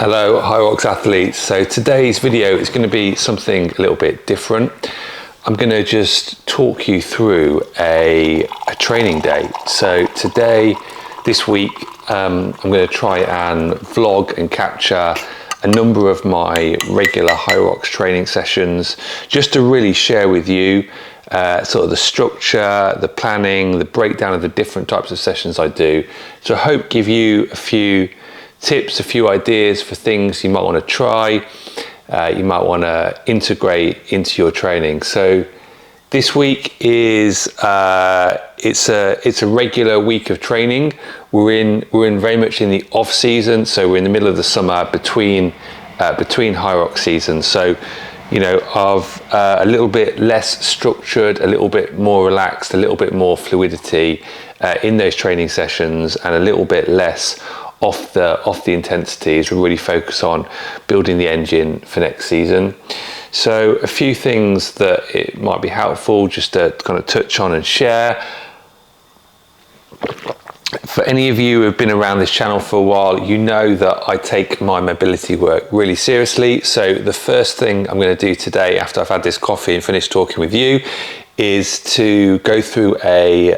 Hello HYROX athletes. So today's video is going to be something a little bit different. I'm going to just talk you through a training day. So today, this week, I'm going to try and vlog and capture a number of my regular HYROX training sessions, just to really share with you sort of the structure, the planning, the breakdown of the different types of sessions I do. So I hope give you a few tips, a few ideas for things you might want to try, you might want to integrate into your training. So this week is it's a regular week of training. We're in very much in the off season, so we're in the middle of the summer between HYROX seasons. So you know, of a little bit less structured, a little bit more relaxed, a little bit more fluidity in those training sessions, and a little bit less off the intensity as we really focus on building the engine for next season. So a few things that it might be helpful just to kind of touch on and share. For any of you who have been around this channel for a while, you know that I take my mobility work really seriously. So the first thing I'm going to do today, after I've had this coffee and finished talking with you, is to go through a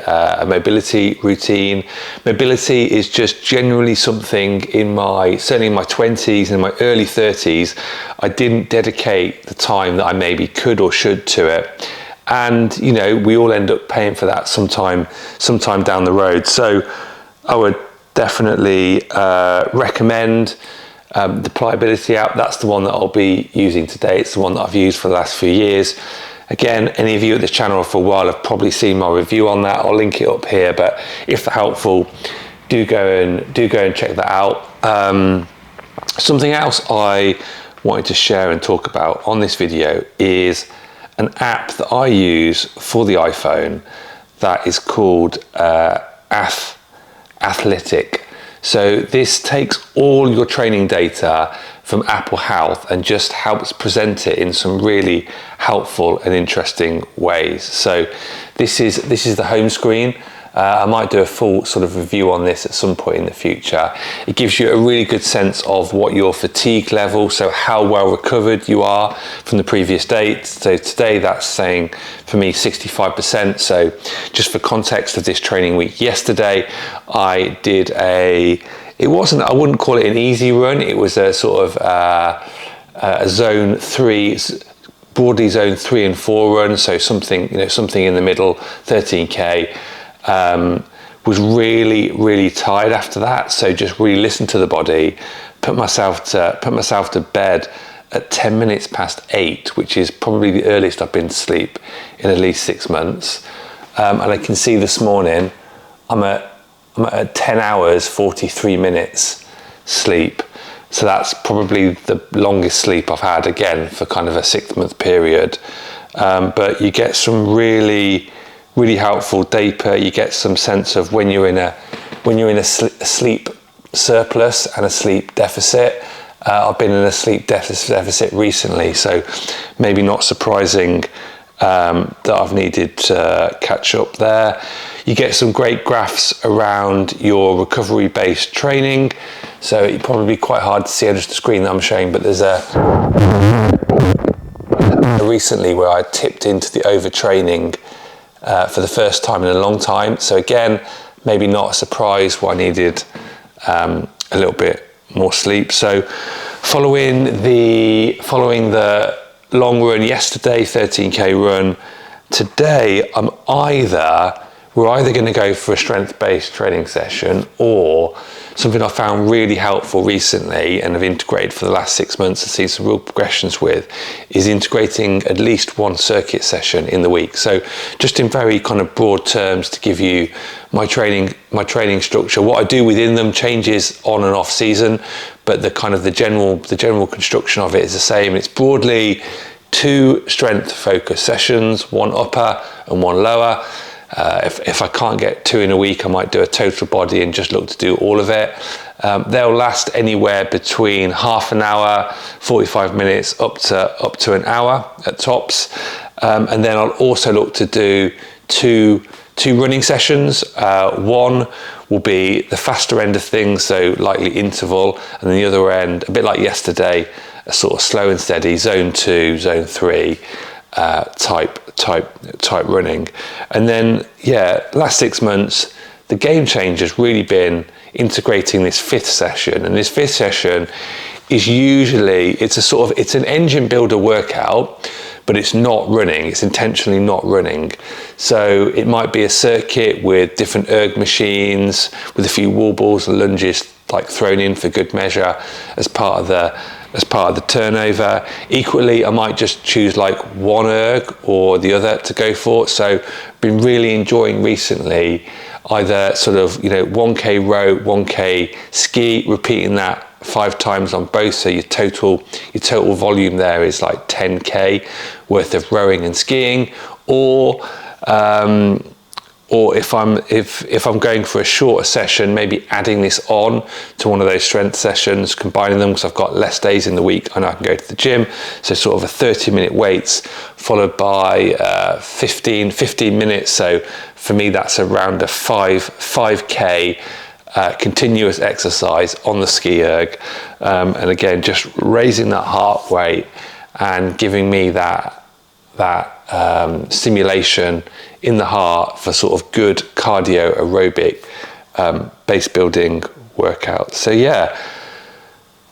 mobility routine. Mobility is just generally something certainly in my 20s and in my early 30s, I didn't dedicate the time that I maybe could or should to it. And, you know, we all end up paying for that sometime down the road. So I would definitely recommend the Pliability app. That's the one that I'll be using today. It's the one that I've used for the last few years. Again, any of you at this channel for a while have probably seen my review on that. I'll link it up here, but if they're helpful, do go and check that out. Something else I wanted to share and talk about on this video is an app that I use for the iPhone that is called Athletic. So this takes all your training data from Apple Health and just helps present it in some really helpful and interesting ways. So this is the home screen. I might do a full sort of review on this at some point in the future. It gives you a really good sense of what your fatigue level, so how well recovered you are from the previous day. So today that's saying for me 65%. So just for context of this training week, yesterday I did I wouldn't call it an easy run. It was a sort of a zone 3, broadly zone 3 and 4 run. So something in the middle, 13K. Was really tired after that, so just really listened to the body, put myself to bed at 10 minutes past 8, which is probably the earliest I've been to sleep in at least 6 months. And I can see this morning I'm at 10 hours 43 minutes sleep, so that's probably the longest sleep I've had, again for kind of a 6-month period. But you get some really helpful data. You get some sense of when you're in a sleep surplus and a sleep deficit. I've been in a sleep deficit recently, so maybe not surprising that I've needed to catch up there. You get some great graphs around your recovery-based training. So it's probably quite hard to see on just the screen that I'm showing, but there's recently where I tipped into the overtraining for the first time in a long time. So again, maybe not a surprise why I needed a little bit more sleep. So following the long run yesterday, 13K run, today we're either going to go for a strength-based training session, or something I found really helpful recently and have integrated for the last 6 months and seen some real progressions with, is integrating at least one circuit session in the week. So just in very kind of broad terms, to give you my training structure. What I do within them changes on and off season, but the general construction of it is the same. It's broadly 2 strength focused sessions, 1 upper and 1 lower. If I can't get 2 in a week, I might do a total body and just look to do all of it. They'll last anywhere between half an hour, 45 minutes, up to an hour at tops. And then I'll also look to do 2 two running sessions. One will be the faster end of things, so likely interval, and then the other end, a bit like yesterday, a sort of slow and steady zone 2, zone 3 type running. And then last 6 months, the game change has really been integrating this fifth session, and this fifth session is usually, it's an engine builder workout, but it's not running, it's intentionally not running. So it might be a circuit with different erg machines, with a few wall balls and lunges like thrown in for good measure as part of the turnover. Equally, I might just choose like one erg or the other to go for. So been really enjoying recently either sort of, 1K row, 1K ski, repeating that 5 times on both, so your total volume there is like 10K worth of rowing and skiing, or if I'm going for a shorter session, maybe adding this on to one of those strength sessions, combining them, because I've got less days in the week and I can go to the gym. So sort of a 30-minute weights followed by 15 minutes. So for me, that's around a 5K continuous exercise on the ski erg, and again, just raising that heart rate and giving me that stimulation in the heart for sort of good cardio aerobic base building workout. So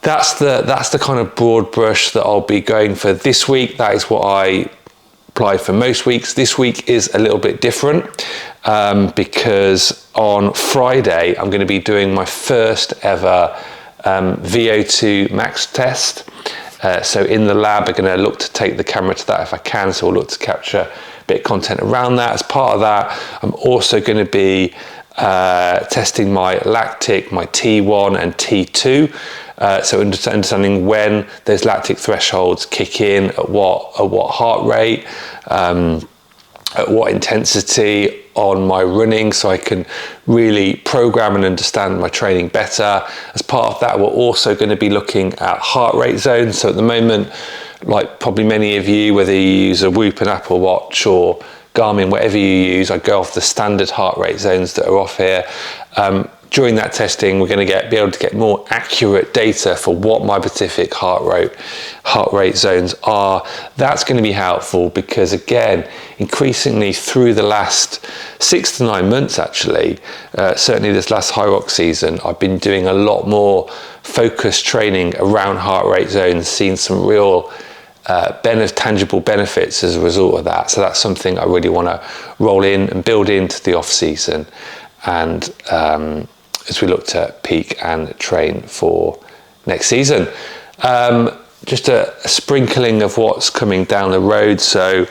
that's the kind of broad brush that I'll be going for this week. That is what I apply for most weeks. This week is a little bit different because on Friday I'm going to be doing my first ever VO2 max test. So in the lab, I'm going to look to take the camera to that if I can, so we'll look to capture a bit of content around that. As part of that, I'm also going to be testing my lactic, my T1 and T2. So understanding when those lactic thresholds kick in, at what heart rate, at what intensity on my running, so I can really program and understand my training better. As part of that, we're also going to be looking at heart rate zones. So at the moment, like probably many of you, whether you use a Whoop, an Apple Watch or Garmin, whatever you use, I go off the standard heart rate zones that are off here. During that testing, we're going to be able to get more accurate data for what my specific heart rate zones are. That's going to be helpful because, again, increasingly through the last 6 to 9 months, actually, certainly this last HYROX season, I've been doing a lot more focused training around heart rate zones, seen some real tangible benefits as a result of that. So that's something I really want to roll in and build into the off season, and as we look to peak and train for next season. Just a sprinkling of what's coming down the road. So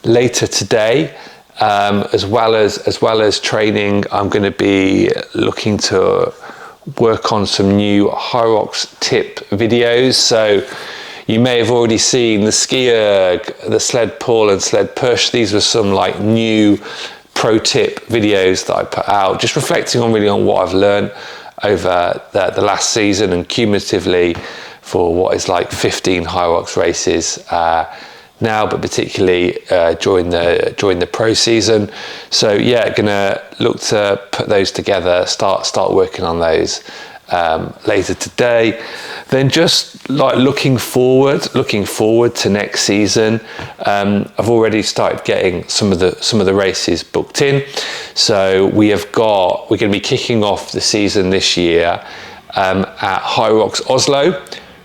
later today, as well as training, I'm going to be looking to work on some new HYROX tip videos. So you may have already seen the ski erg, the sled pull and sled push. These were some like new pro tip videos that I put out, just reflecting on what I've learned over the last season and cumulatively for what is like 15 HYROX races now, but particularly during the pro season. So gonna look to put those together, start working on those later today. Then just like looking forward to next season. I've already started getting some of the races booked in. So we're going to be kicking off the season this year at HYROX Oslo.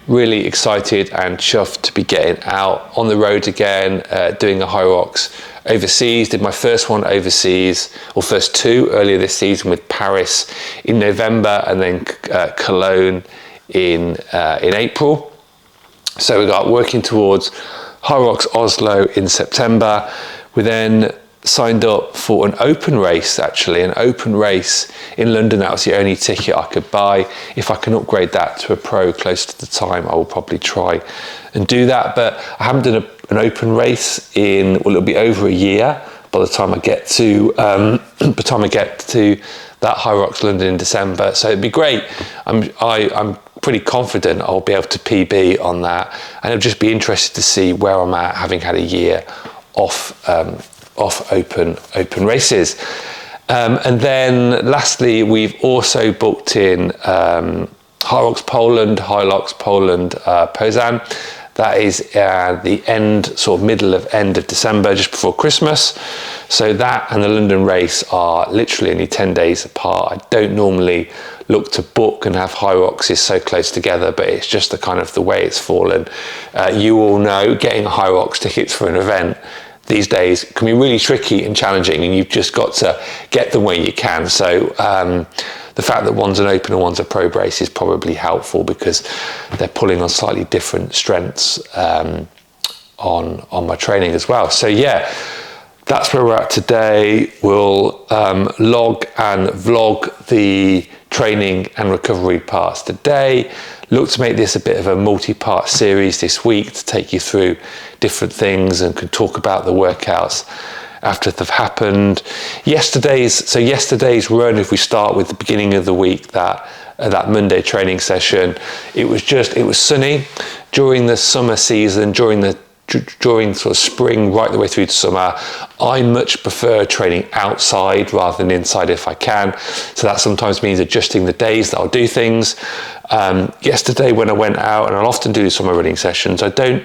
Really excited and chuffed to be getting out on the road again, doing a HYROX overseas. Did my first one overseas, or first two earlier this season, with Paris in November and then Cologne in April. So we got working towards HYROX Oslo in September. We then signed up for an open race in London. That was the only ticket I could buy. If I can upgrade that to a pro close to the time, I will probably try and do that. But I haven't done an open race it'll be over a year by the time I get to that HYROX London in December. So it'd be great. I'm pretty confident I'll be able to PB on that, and it'll just be interesting to see where I'm at, having had a year off off open races. And then lastly, we've also booked in HYROX Poland, Poznań. That is the middle of end of December, just before Christmas. So that and the London race are literally only 10 days apart. I don't normally look to book and have HYROXes so close together, but it's just the way it's fallen. You all know getting HYROX tickets for an event these days can be really tricky and challenging, and you've just got to get them where you can. So the fact that one's an open and one's a pro race is probably helpful, because they're pulling on slightly different strengths on my training as well. So yeah, that's where we're at today. We'll log and vlog the training and recovery parts today. Look to make this a bit of a multi-part series this week to take you through different things and can talk about the workouts after they've happened. Yesterday's run, if we start with the beginning of the week, that Monday training session, it was sunny during the summer season, during sort of spring right the way through to summer. I much prefer training outside rather than inside if I can, so that sometimes means adjusting the days that I'll do things. Yesterday when I went out, and I'll often do summer running sessions, I don't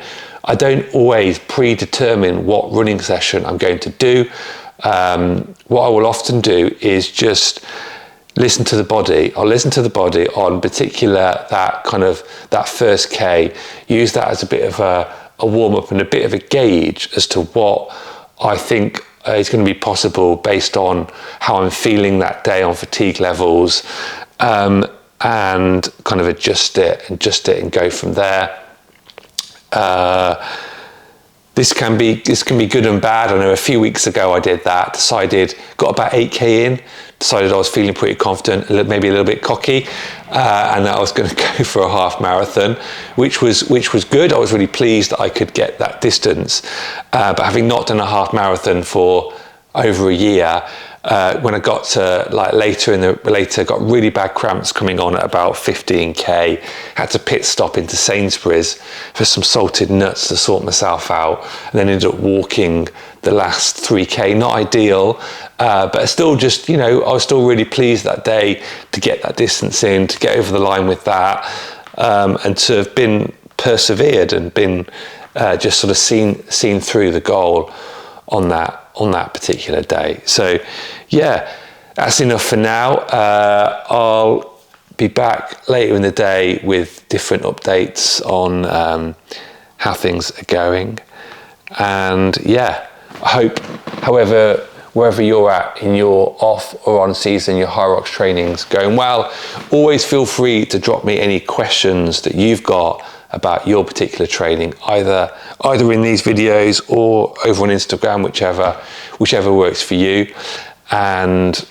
always predetermine what running session I'm going to do. What I will often do is just listen to the body. I'll listen to the body on particular that first K, use that as a bit of a warm-up and a bit of a gauge as to what I think is going to be possible based on how I'm feeling that day on fatigue levels, and kind of adjust it and go from there. This can be good and bad. I know a few weeks ago I did that, got about 8K in, decided I was feeling pretty confident, maybe a little bit cocky, and that I was going to go for a half marathon, which was good. I was really pleased that I could get that distance, but having not done a half marathon for over a year, when I got to later, got really bad cramps coming on at about 15K, had to pit stop into Sainsbury's for some salted nuts to sort myself out, and then ended up walking the last 3K. Not ideal, but still just, I was still really pleased that day to get that distance in, to get over the line with that, and to have been persevered and been just sort of seen through the goal on that particular day. So yeah, that's enough for now. I'll be back later in the day with different updates on how things are going. And yeah, I hope, however, wherever you're at in your off or on season, your HYROX training's going well. Always feel free to drop me any questions that you've got about your particular training, either in these videos or over on Instagram, whichever works for you. And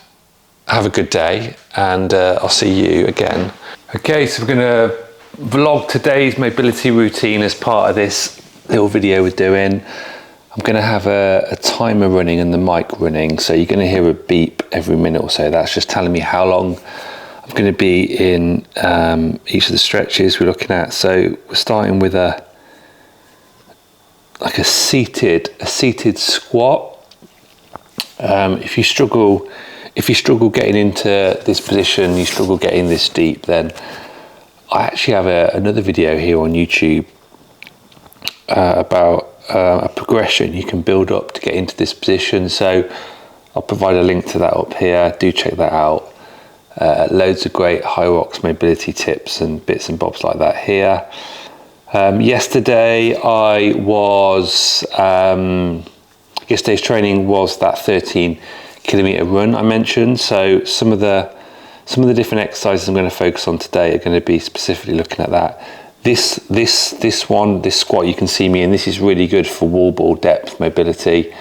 have a good day, and I'll see you again. Okay, so we're going to vlog today's mobility routine as part of this little video we're doing. I'm going to have a timer running and the mic running, so you're going to hear a beep every minute or so. That's just telling me how long I'm going to be in each of the stretches we're looking at. So we're starting with a seated squat. If you struggle getting into this position, you struggle getting this deep, then I actually have another video here on YouTube about a progression you can build up to get into this position. So I'll provide a link to that up here. Do check that out. Loads of great HYROX mobility tips and bits and bobs like that here. Yesterday yesterday's training was that 13-kilometer run I mentioned. So some of the different exercises I'm going to focus on today are going to be specifically looking at that. This squat you can see me in, this is really good for wall ball depth mobility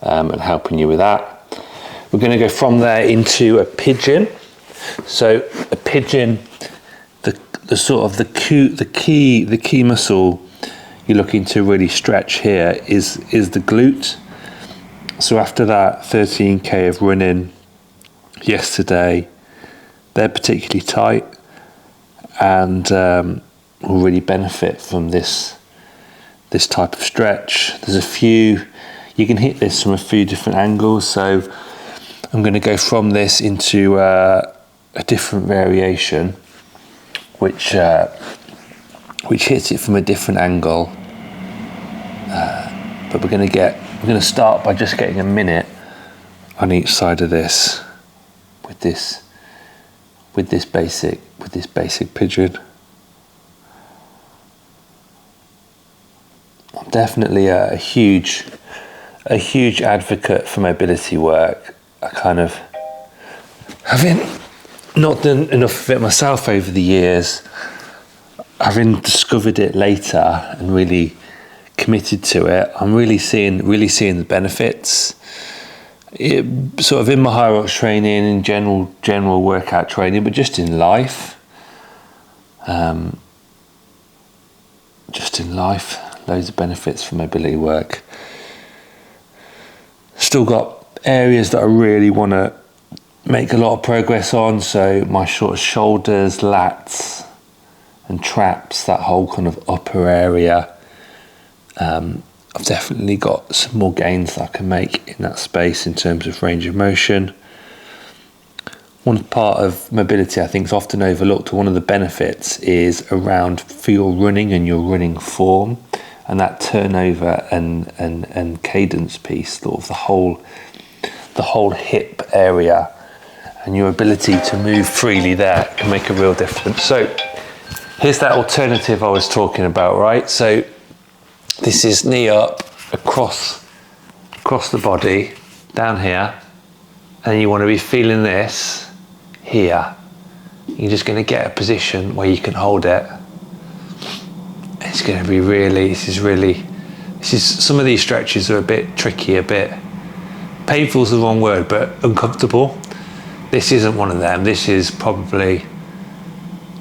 and helping you with that. We're going to go from there into a pigeon. So a pigeon, the key muscle you're looking to really stretch here is the glute. So after that 13K of running yesterday, they're particularly tight and will really benefit from this type of stretch. There's a few, you can hit this from a few different angles. So I'm going to go from this into a different variation, which hits it from a different angle. But we're going to start by just getting a minute on each side of this with this basic pigeon. I'm definitely a huge advocate for mobility work. I kind of, having not done enough of it myself over the years, having discovered it later and really committed to it, I'm really seeing the benefits. Sort of in my HYROX training, in general workout training, but just in life. Loads of benefits from mobility work. Still got areas that I really want to make a lot of progress on. So my sort of shoulders, lats, and traps, that whole kind of upper area. I've definitely got some more gains that I can make in that space in terms of range of motion. One part of mobility I think is often overlooked, one of the benefits is around for your running and your running form, and that turnover and cadence piece, sort of the whole hip area, and your ability to move freely there can make a real difference. So here's that alternative I was talking about, right? So this is knee up, across the body, down here, and you want to be feeling this here. You're just going to get a position where you can hold it. It's going to be really, some of these stretches are a bit tricky, a bit, painful is the wrong word, but uncomfortable. This isn't one of them. This is probably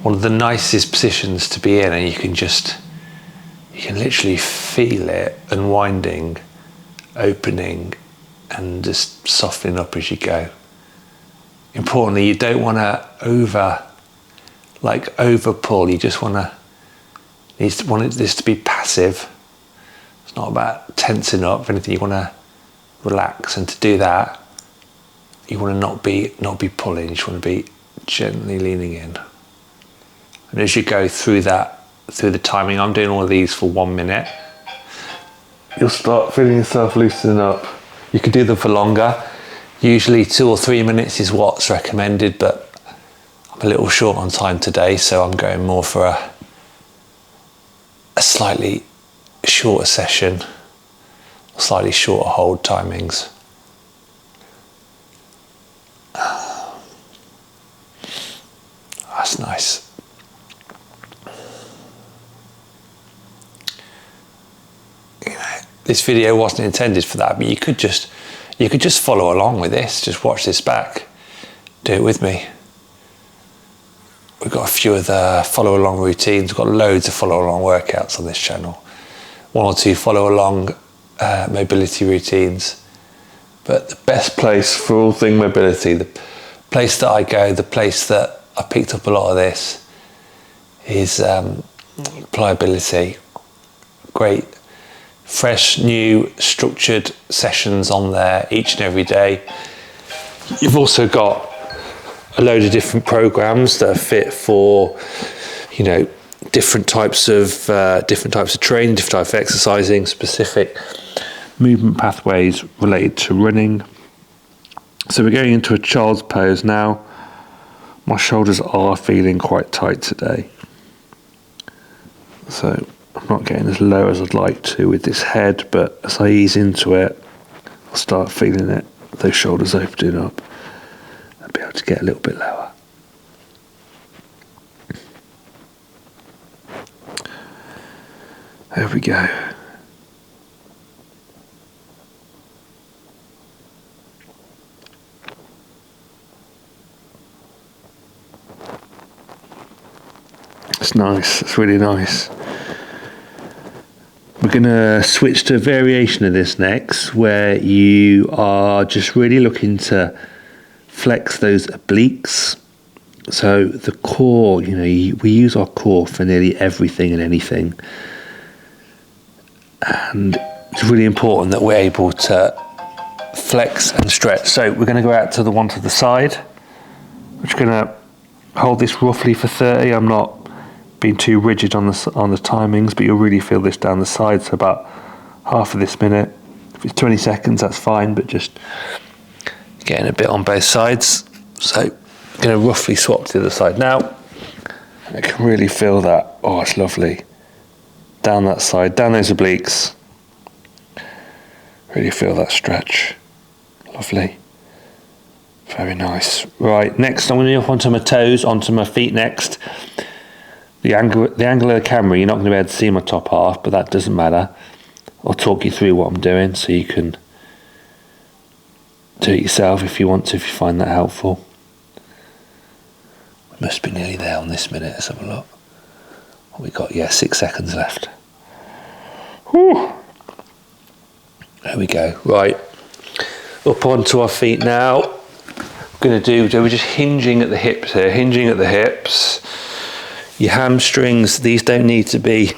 one of the nicest positions to be in, and you can literally feel it unwinding, opening, and just softening up as you go. Importantly, you don't want to over pull. You just want this to be passive. It's not about tensing up. If anything, you want to relax, and to do that, you want to not be pulling. You just want to be gently leaning in. And as you go through the timing, I'm doing all of these for 1 minute. You'll start feeling yourself loosening up. You can do them for longer. Usually 2 or 3 minutes is what's recommended, but I'm a little short on time today, so I'm going more for a slightly shorter session, slightly shorter hold timings. That's nice. This video wasn't intended for that, but you could just follow along with this. Just watch this back. Do it with me. We've got a few of the follow along routines. We've got loads of follow along workouts on this channel. 1 or 2 follow along mobility routines. But the best place for all thing mobility, the place that I go, the place that I picked up a lot of this is pliability. Great, fresh, new, structured sessions on there each and every day. You've also got a load of different programs that are fit for, different types of training, different types of exercising, specific movement pathways related to running. So we're going into a child's pose now. My shoulders are feeling quite tight today, so I'm not getting as low as I'd like to with this head, but as I ease into it, I'll start feeling it, those shoulders opening up. I'll be able to get a little bit lower. There we go. It's nice, it's really nice. We're going to switch to a variation of this next, where you are just really looking to flex those obliques. So the core, we use our core for nearly everything and anything. And it's really important that we're able to flex and stretch. So we're going to go out to the one to the side. We're just going to hold this roughly for 30. I'm not being too rigid on the timings, but you'll really feel this down the side. So about half of this minute. If it's 20 seconds, that's fine, but just getting a bit on both sides. So I'm going to roughly swap to the other side now. I can really feel that. Oh, it's lovely. Down that side, down those obliques. Really feel that stretch. Lovely. Very nice. Right, next I'm going to go onto my toes, onto my feet next. The angle of the camera, you're not going to be able to see my top half, but that doesn't matter. I'll talk you through what I'm doing so you can do it yourself if you want to, if you find that helpful. We must be nearly there on this minute. Let's have a look. What we got? Yeah, 6 seconds left. Whew. There we go. Right, up onto our feet now. We're going to do, we're just hinging at the hips here, hinging at the hips. Your hamstrings, these don't need to be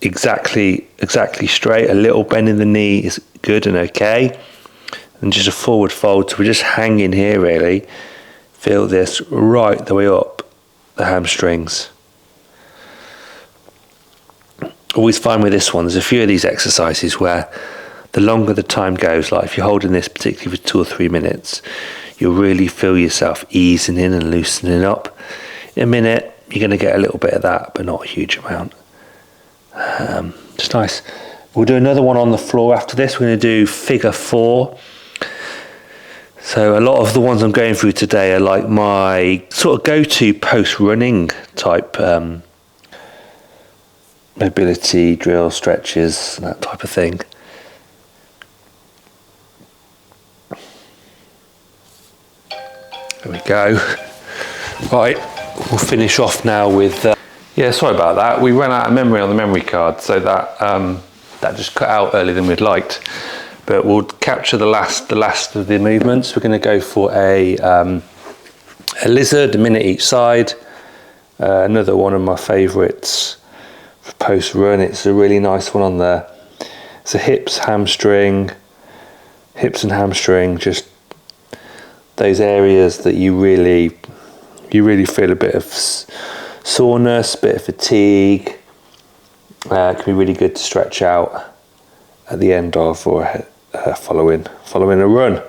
exactly straight. A little bend in the knee is good and okay. And just a forward fold, so we're just hanging here really. Feel this right the way up the hamstrings. Always find with this one, there's a few of these exercises where the longer the time goes, like if you're holding this particularly for 2 or 3 minutes, you'll really feel yourself easing in and loosening up. In a minute, you're going to get a little bit of that, but not a huge amount. Just nice. We'll do another one on the floor after this. We're going to do figure 4. So a lot of the ones I'm going through today are like my sort of go-to post-running type mobility drill, stretches, that type of thing. There we go. Right, we'll finish off now with... yeah, sorry about that. We ran out of memory on the memory card, so that that just cut out earlier than we'd liked. But we'll capture the last of the movements. We're going to go for a lizard, a minute each side. Another one of my favourites for post run. It's a really nice one on there. It's a hips and hamstring. Just those areas that you really feel a bit of soreness, a bit of fatigue. It can be really good to stretch out at the end of or following a run.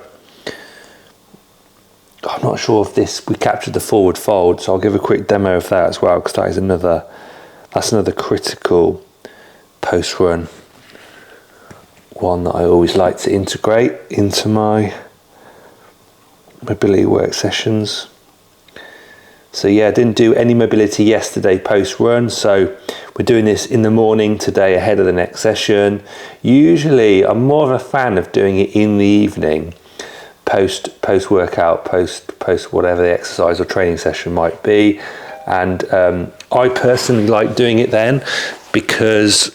I'm not sure if we captured the forward fold, so I'll give a quick demo of that as well, because that's another critical post run one that I always like to integrate into my mobility work sessions. So yeah, I didn't do any mobility yesterday post run, so we're doing this in the morning today ahead of the next session. Usually I'm more of a fan of doing it in the evening, post workout, post whatever the exercise or training session might be. And I personally like doing it then, because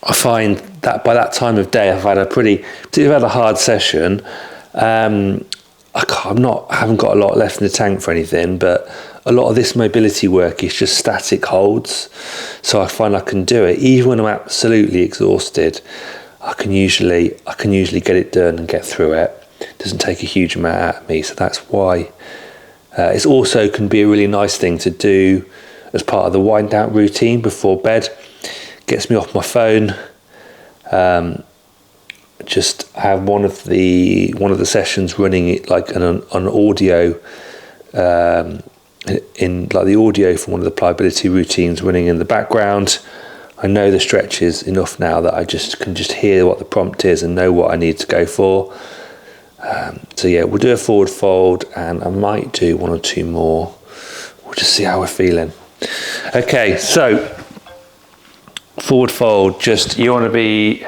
I find that by that time of day I've had a hard session. I haven't got a lot left in the tank for anything, but a lot of this mobility work is just static holds. So I find I can do it even when I'm absolutely exhausted. I can usually get it done and get through it. It doesn't take a huge amount out of me, so that's why. It also can be a really nice thing to do as part of the wind down routine before bed. Gets me off my phone. Just have one of the sessions running like an audio in like the audio from one of the pliability routines running in the background. I know the stretches enough now that I can hear what the prompt is and know what I need to go for. So yeah, we'll do a forward fold and I might do 1 or 2 more. We'll just see how we're feeling. Okay, so forward fold, you want to be...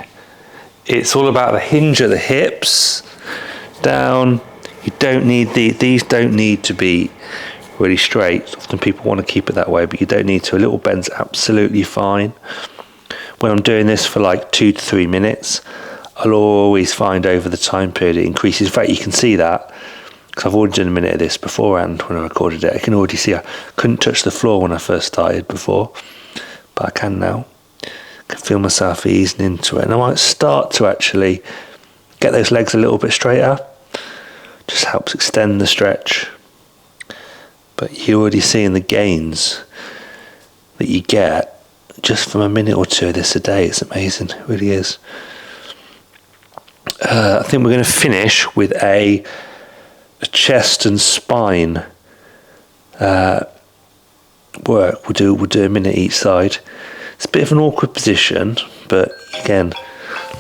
It's all about the hinge at the hips, down. You don't need these don't need to be really straight. Often people want to keep it that way, but you don't need to. A little bend's absolutely fine. When I'm doing this for like 2 to 3 minutes, I'll always find over the time period it increases. In fact, you can see that, because I've already done a minute of this beforehand when I recorded it. I can already see I couldn't touch the floor when I first started before, but I can now. I can feel myself easing into it, and I might start to actually get those legs a little bit straighter. Just helps extend the stretch. But you're already seeing the gains that you get just from a minute or two of this a day. It's amazing, it really is. I think we're going to finish with a chest and spine work. We'll do a minute each side. It's a bit of an awkward position, but again,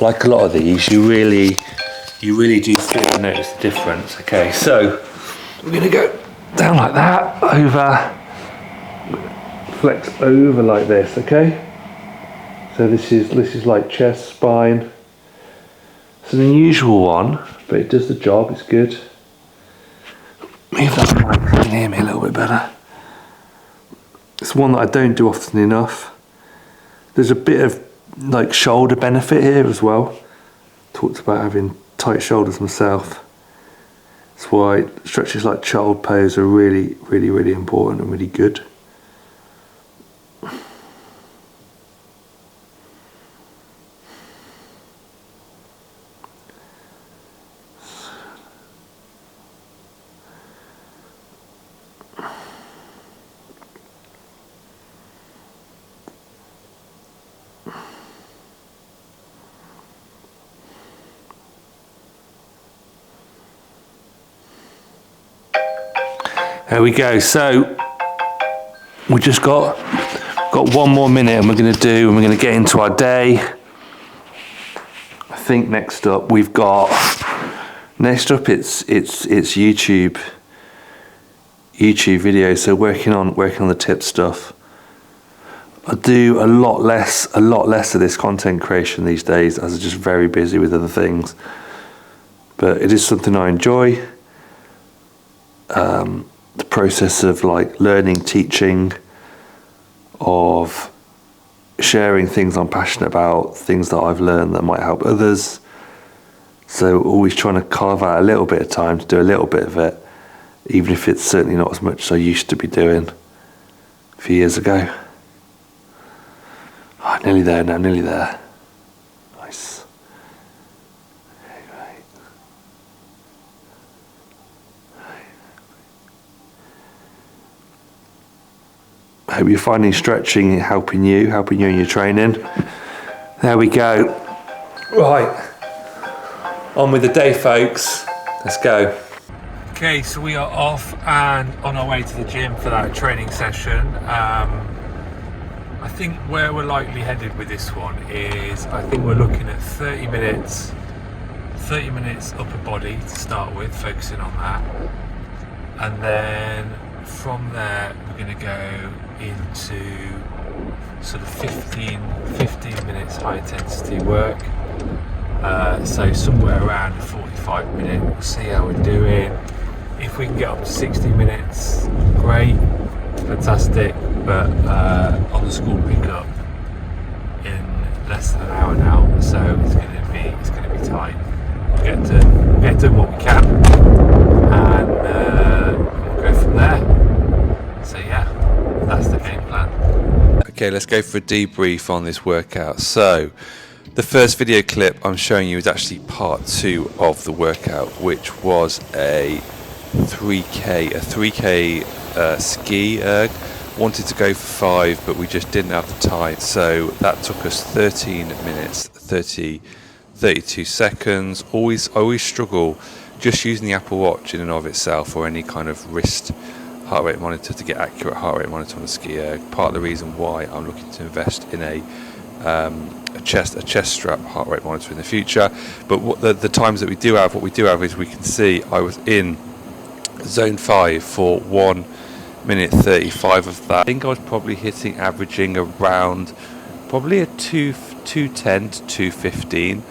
like a lot of these, you really do feel and notice the difference. Okay, so we're going to go down like that, over, flex over like this. Okay, so this is like chest, spine. It's an unusual one, but it does the job. It's good. Move that mic so you can hear me a little bit better. It's one that I don't do often enough. There's a bit of like shoulder benefit here as well. Talked about having tight shoulders myself. That's why stretches like child pose are really important and really good. There we go. So we just got one more minute, and we're going to get into our day. I think next up it's YouTube videos. So working on the tip stuff. I do a lot less of this content creation these days, as I'm just very busy with other things. But it is something I enjoy. The process of like learning, teaching, of sharing things I'm passionate about, things that I've learned that might help others. So always trying to carve out a little bit of time to do a little bit of it, even if it's certainly not as much as I used to be doing a few years ago. Oh, nearly there now, nearly there. Nice. I hope you're finding stretching helping you in your training. There we go. Right, on with the day, folks. Let's go. Okay, so we are off and on our way to the gym for that training session. I think where we're likely headed with this one is, I think we're looking at 30 minutes upper body to start with, focusing on that. And then from there, we're going to go into sort of 15 minutes high intensity work. So somewhere around 45 minutes, we'll see how we're doing. If we can get up to 60 minutes, great, fantastic. But on the school pickup in less than an hour now, so it's going to be tight. We'll get done what we can, and we'll go from there. So yeah, that's the game plan. Okay, let's go for a debrief on this workout. So the first video clip I'm showing you is actually part 2 of the workout, which was a 3k ski erg. Wanted to go for 5, but we just didn't have the time, so that took us 13 minutes 32 seconds. I always struggle just using the Apple Watch in and of itself, or any kind of wrist heart rate monitor, to get accurate heart rate monitor on a ski erg. Part of the reason why I'm looking to invest in a chest strap heart rate monitor in the future. But what the times that we do have is, we can see I was in zone 5 for 1 minute 35 of that. I think I was probably averaging around probably a 210 to 215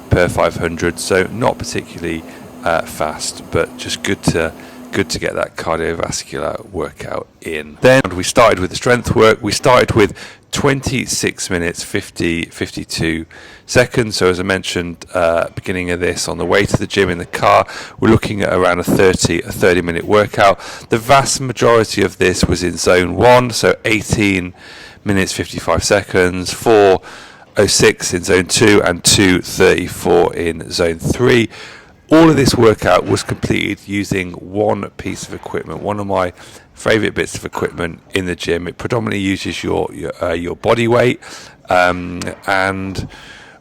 per 500, so not particularly fast, but just good to get that cardiovascular workout in. Then we started with the strength work. We started with 26 minutes 52 seconds. So as I mentioned beginning of this, on the way to the gym in the car, we're looking at around a 30 minute workout. The vast majority of this was in zone 1, so 18 minutes 55 seconds for 206 in zone 2 and 234 in zone 3. All of this workout was completed using one piece of equipment, one of my favourite bits of equipment in the gym. It predominantly uses your body weight, and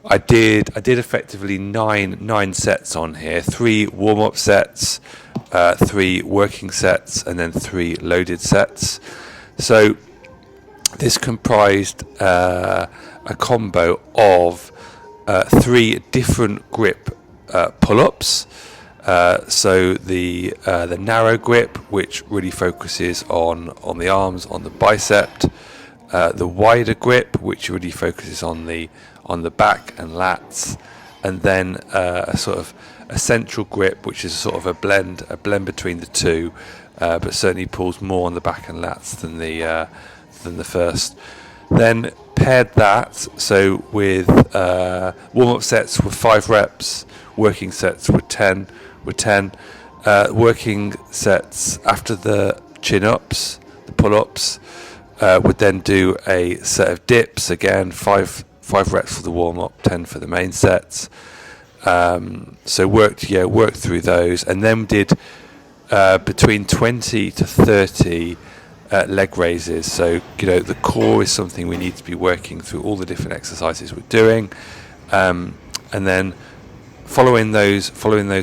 I did effectively nine sets on here: 3 warm-up sets, 3 working sets, and then 3 loaded sets. So this comprised a combo of 3 different grip pull-ups. So the narrow grip, which really focuses on the arms, on the bicep. The wider grip, which really focuses on the back and lats, and then a sort of a central grip, which is sort of a blend between the two, but certainly pulls more on the back and lats than the first. Then paired that with warm-up sets were 5 reps, working sets were 10. Working sets after the chin-ups, the pull-ups, would then do a set of dips again, 5 reps for the warm-up, 10 for the main sets. So worked through those, and then did between 20 to 30 leg raises. So the core is something we need to be working through all the different exercises we're doing, and then following those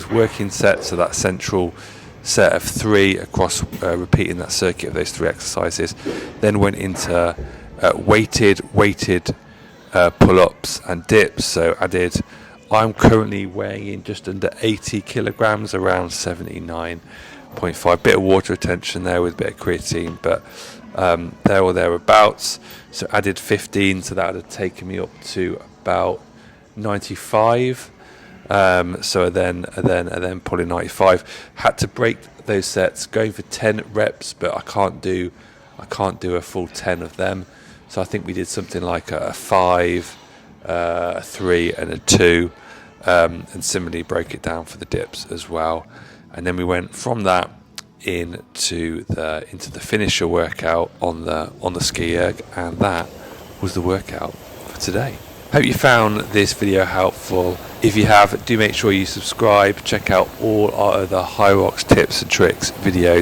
working sets, so that central set of 3 across, repeating that circuit of those 3 exercises, then went into weighted pull-ups and dips. So I'm currently weighing in just under 80 kilograms, around 79.5. Bit of water retention there with a bit of creatine, but there or thereabouts. So added 15, so that would have taken me up to about 95. So then pulling 95. Had to break those sets, going for 10 reps, but I can't do a full 10 of them. So I think we did something like a 5, a 3, and a 2, and similarly broke it down for the dips as well. And then we went from that into the finisher workout on the ski erg, and that was the workout for today. Hope you found this video helpful. If you have, do make sure you subscribe. Check out all our other HYROX tips and tricks videos.